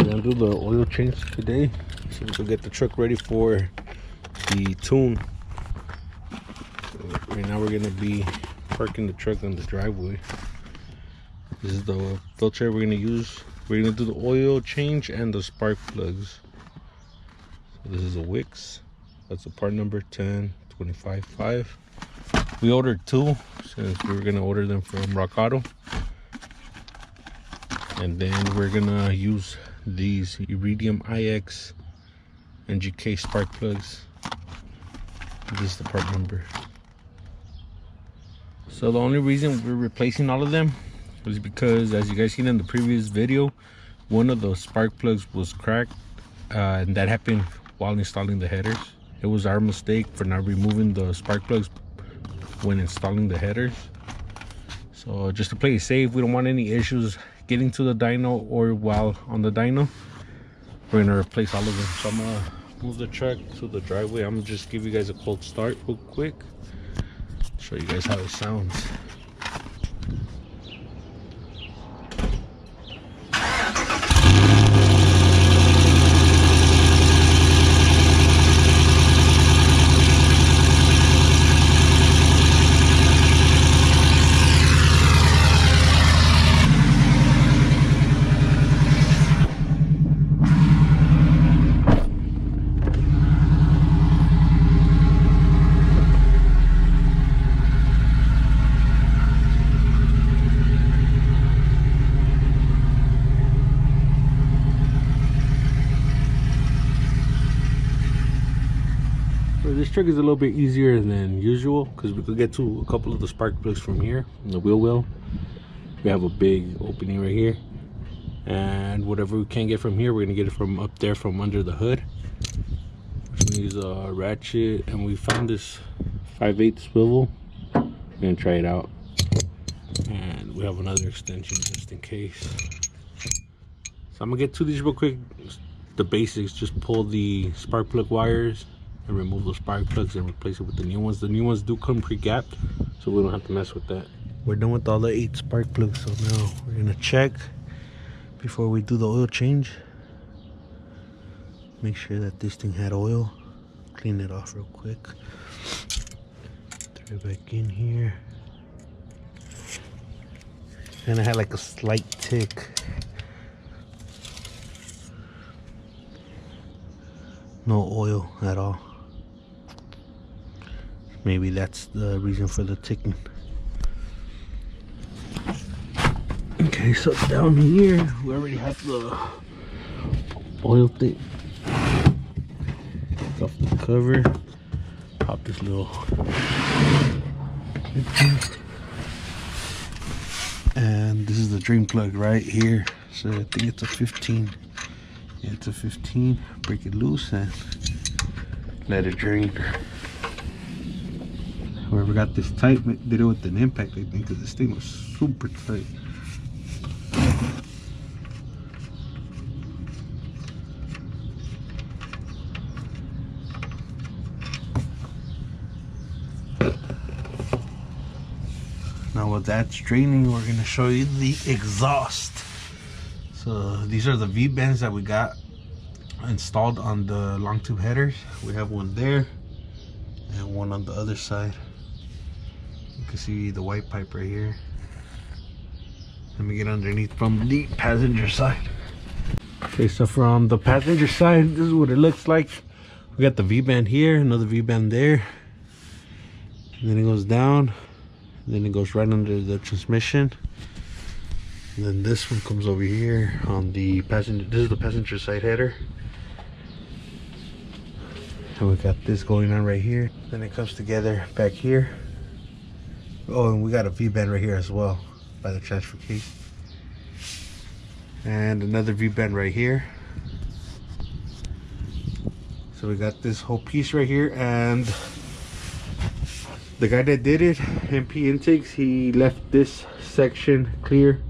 gonna do the oil change today, so we can get the truck ready for the tune. So right now we're gonna be parking the truck on the driveway. This is the filter we're gonna use. We're gonna do the oil change and the spark plugs. So this is a Wix. That's the part number 10255. We ordered two since we were gonna order them from Rock Auto. And then we're gonna use these Iridium IX and GK spark plugs. This is the part number. So the only reason we're replacing all of them is because, as you guys seen in the previous video, one of the spark plugs was cracked, and that happened while installing the headers. It was our mistake for not removing the spark plugs when installing the headers. So just to play it safe, we don't want any issues getting to the dyno or while on the dyno. We're gonna replace all of them. So I'm gonna move the truck to the driveway. I'm gonna just give you guys a cold start real quick, show you guys how it sounds. This truck is a little bit easier than usual because we could get to a couple of the spark plugs from here in the wheel well. We have a big opening right here, and whatever we can't get from here, we're gonna get it from up there from under the hood. We're gonna use a ratchet, and we found this 5/8 swivel. We're gonna try it out, and we have another extension just in case. So I'm gonna get to these real quick. The basics: just pull the spark plug wires and remove those spark plugs and replace it with the new ones. The new ones do come pre-gapped, so we don't have to mess with that. We're done with all the 8 spark plugs, so now we're gonna check before we do the oil change. Make sure that this thing had oil. Clean it off real quick. Throw it back in here. And I had like a slight tick. No oil at all. Maybe that's the reason for the ticking. Okay, so down here we already have the oil thing. Take off the cover. Pop this little. And this is the drain plug right here. So I think it's a 15. Yeah, it's a 15. Break it loose and let it drain. Whoever got this tight did it with an impact, I think, because this thing was super tight. Now while that's draining, we're gonna show you the exhaust. So these are the V-bands that we got installed on the long tube headers. We have one there and one on the other side. You can see the white pipe right here. Let me get underneath from the passenger side. Okay, so from the passenger side, this is what it looks like. We got the V-band here, another V-band there. And then it goes down. And then it goes right under the transmission. And then this one comes over here on the passenger. This is the passenger side header. And we got this going on right here. Then it comes together back here. Oh, and we got a V-band right here as well by the transfer case. And another V-band right here. So we got this whole piece right here, and the guy that did it, MP Intakes, he left this section clear.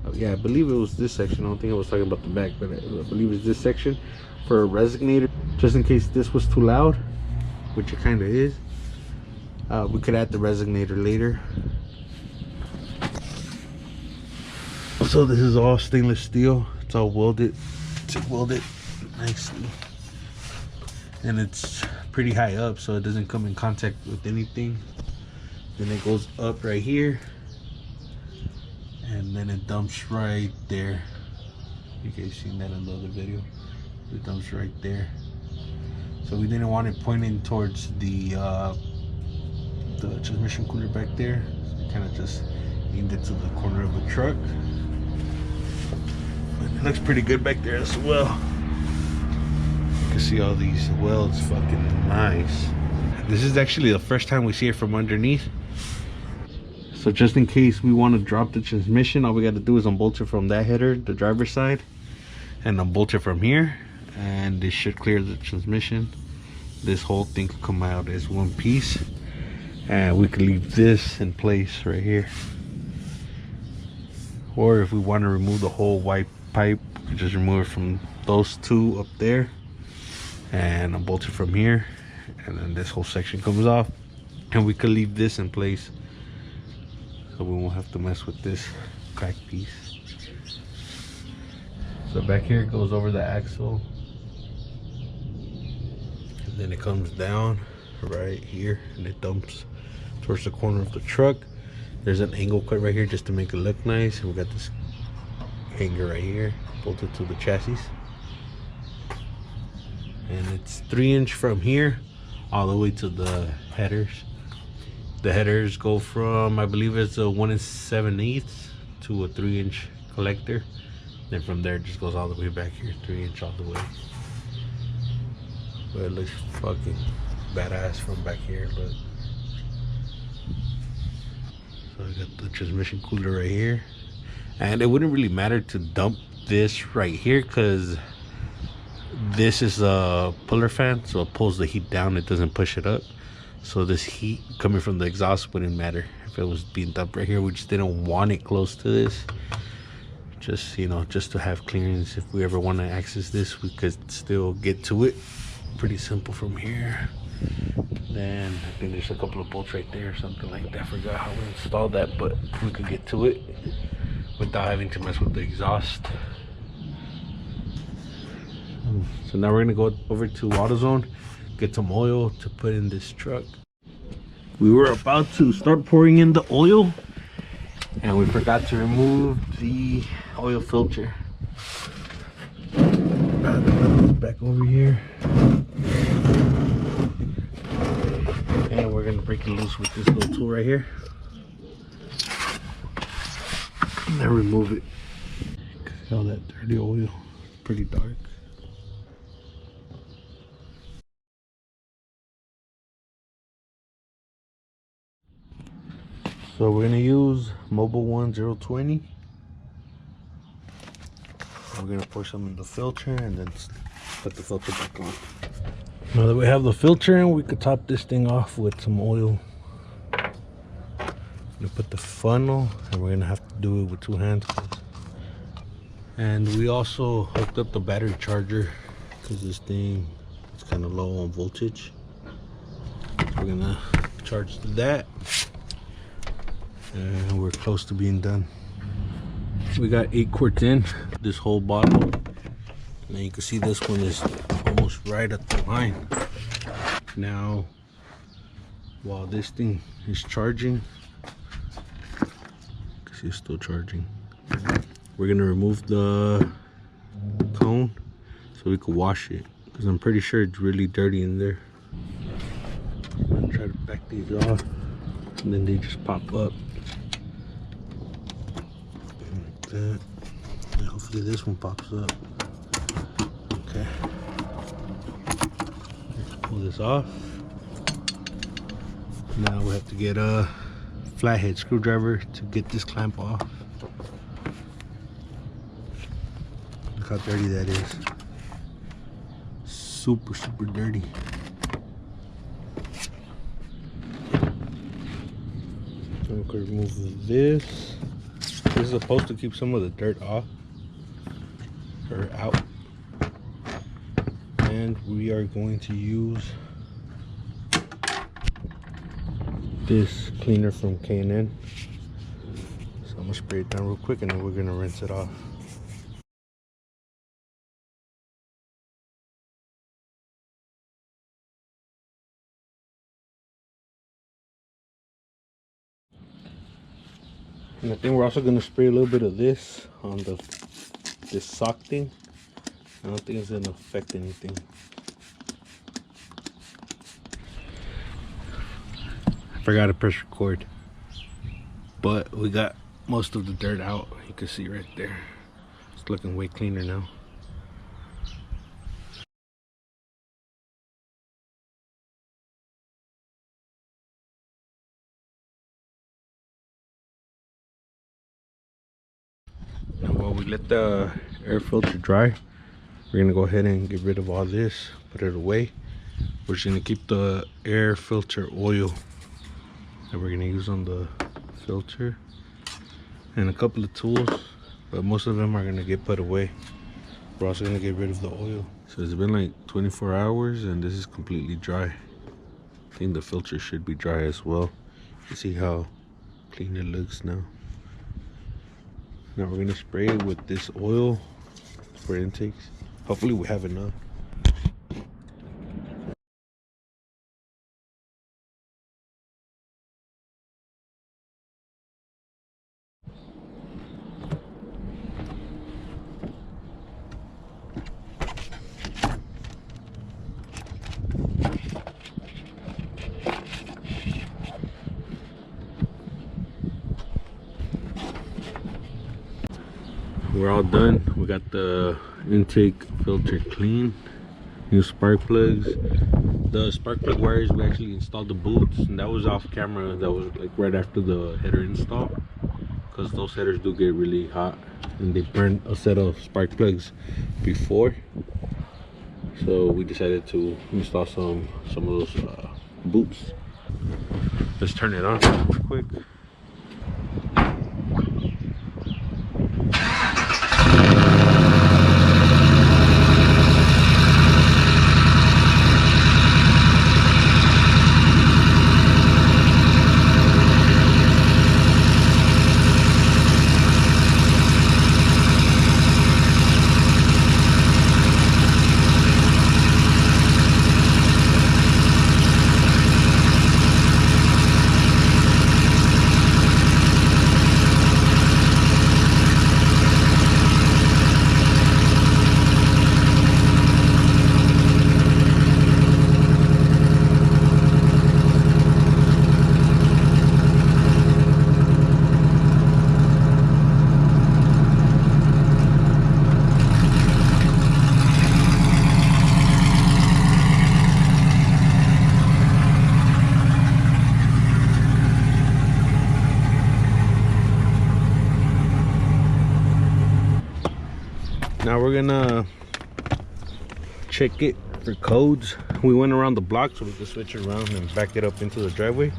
Oh, yeah, I believe it was this section. I don't think I was talking about the back, but I believe it's this section for a resonator, just in case this was too loud, which it kind of is. We could add the resonator later. So this is all stainless steel It's all welded, TIG welded nicely, and it's pretty high up, so it doesn't come in contact with anything. Then it goes up right here, and then it dumps right there. You guys seen that in the other video? It dumps right there. So we didn't want it pointing towards the transmission cooler back there, so we kind of just aimed it to the corner of the truck. But it looks pretty good back there as well. You can see all these welds, fucking nice. This is actually the first time we see it from underneath. So just in case we want to drop the transmission, all we got to do is unbolt it from that header, the driver's side, and unbolt it from here, and this should clear the transmission. This whole thing could come out as one piece, and we could leave this in place right here. Or if we want to remove the whole white pipe, we could just remove it from those two up there and unbolt it from here, and then this whole section comes off, and we could leave this in place, so we won't have to mess with this cracked piece. So back here it goes over the axle, and then it comes down right here, and it dumps towards the corner of the truck. There's an angle cut right here just to make it look nice, and we got this hanger right here bolted to the chassis, and it's 3-inch from here all the way to the headers. The headers go from, I believe it's a 1 7/8 to a 3-inch collector. Then from there it just goes all the way back here, 3-inch all the way. But it looks fucking badass from back here. Look. So I got the transmission cooler right here, and it wouldn't really matter to dump this right here because this is a puller fan, so it pulls the heat down, it doesn't push it up. So this heat coming from the exhaust wouldn't matter if it was being dumped right here. We just didn't want it close to this, just, you know, just to have clearance. If we ever want to access this, we could still get to it pretty simple from here. Then I think there's a couple of bolts right there or something like that. I forgot how we installed that, but we could get to it without having to mess with the exhaust. So now we're gonna go over to AutoZone, get some oil to put in this truck. We were about to start pouring in the oil, and we forgot to remove the oil filter. Back over here, and we're gonna break it loose with this little tool right here, and then remove it. See all that dirty oil, pretty dark. So we're gonna use Mobile 1020. We're gonna pour some in the filter and then put the filter back on. Now that we have the filter in, we could top this thing off with some oil. I'm gonna put the funnel, and we're gonna have to do it with 2 hands. And we also hooked up the battery charger because this thing is kind of low on voltage. So we're gonna charge that, and we're close to being done. We got 8 quarts in this whole bottle, and you can see this one is almost right at the line. Now while this thing is charging, you can see it's still charging, we're gonna remove the cone so we can wash it, because I'm pretty sure it's really dirty in there. I'm gonna try to back these off, and then they just pop up like that. And hopefully this one pops up. Okay, let's pull this off. Now we have to get a flathead screwdriver to get this clamp off. Look how dirty that is. Super, super dirty. So we could remove this. This is supposed to keep some of the dirt off or out. And we are going to use this cleaner from K&N. So I'm gonna spray it down real quick, and then we're gonna rinse it off. And I think we're also gonna spray a little bit of this on this sock thing. I don't think it's gonna affect anything. I forgot to press record, but we got most of the dirt out. You can see right there. It's looking way cleaner now. And while we let the air filter dry, we're gonna go ahead and get rid of all this, put it away. We're just gonna keep the air filter oil that we're gonna use on the filter and a couple of tools, but most of them are gonna get put away. We're also gonna get rid of the oil. So it's been like 24 hours and this is completely dry. I think the filter should be dry as well. You see how clean it looks now. Now we're gonna spray it with this oil for intakes. Hopefully we have enough. We're all done. We got the intake filter clean. New spark plugs. The spark plug wires, we actually installed the boots, and that was off camera. That was like right after the header install, because those headers do get really hot and they burned a set of spark plugs before. So we decided to install some of those boots. Let's turn it on real quick. Now we're gonna check it for codes. We went around the block so we can switch it around and back it up into the driveway,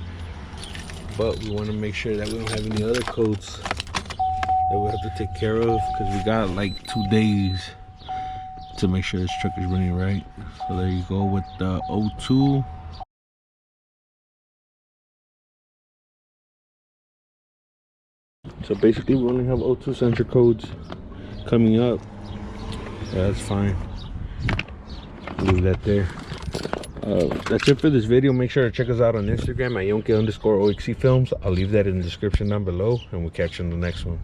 but we want to make sure that we don't have any other codes that we have to take care of, because we got like 2 days to make sure this truck is running right. So there you go with the O2. So basically we only have O2 sensor codes coming up. Yeah, that's fine. Leave that there. That's it for this video. Make sure to check us out on Instagram at Yonke_OXC Films. I'll leave that in the description down below, and we'll catch you in the next one.